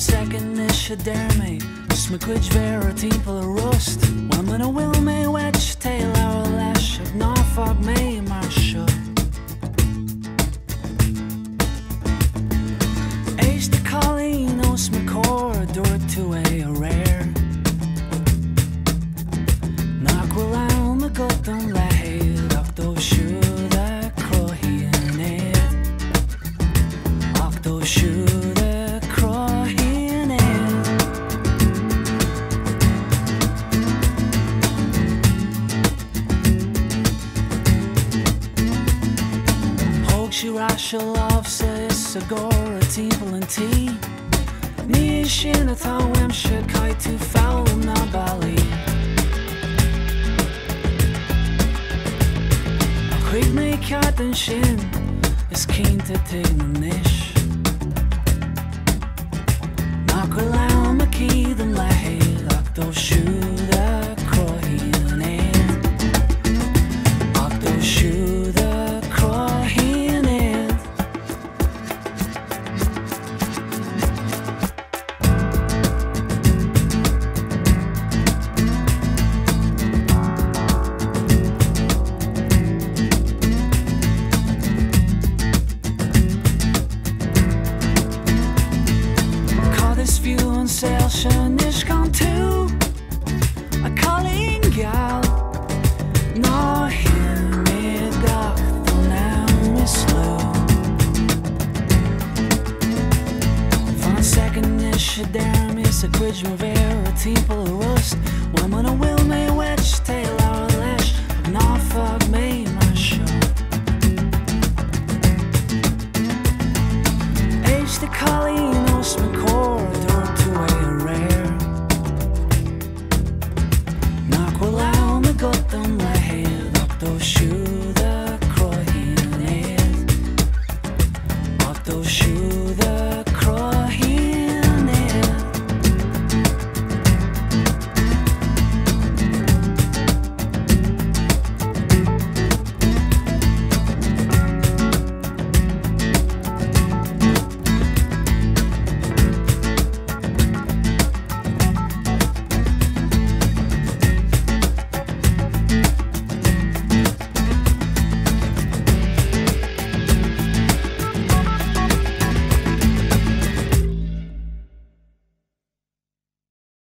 Second dermi smygwyd fer o teiml y rwst Wel ma'n y wil me wedge tail ar y lesh Ac Norfolk me marsio Eis de Colleen o smygor dwr to a rare Nac wil awn my god o'n lehed Ac do siwr a crohi yn edd Ac do siwr a crohi Rachel of says a gore a teeple and tea Ni shin at how should kite to foul na bally Quick me cat and shin is keen to take the niche Knock allow my key the lay Lock those shoe the croy in it Lock those shoe the croy in it Selsen is gone too A calling gal No him me dag Då now is slow Van second is a damn is a quidge me ver a teeple rust Woman a will me well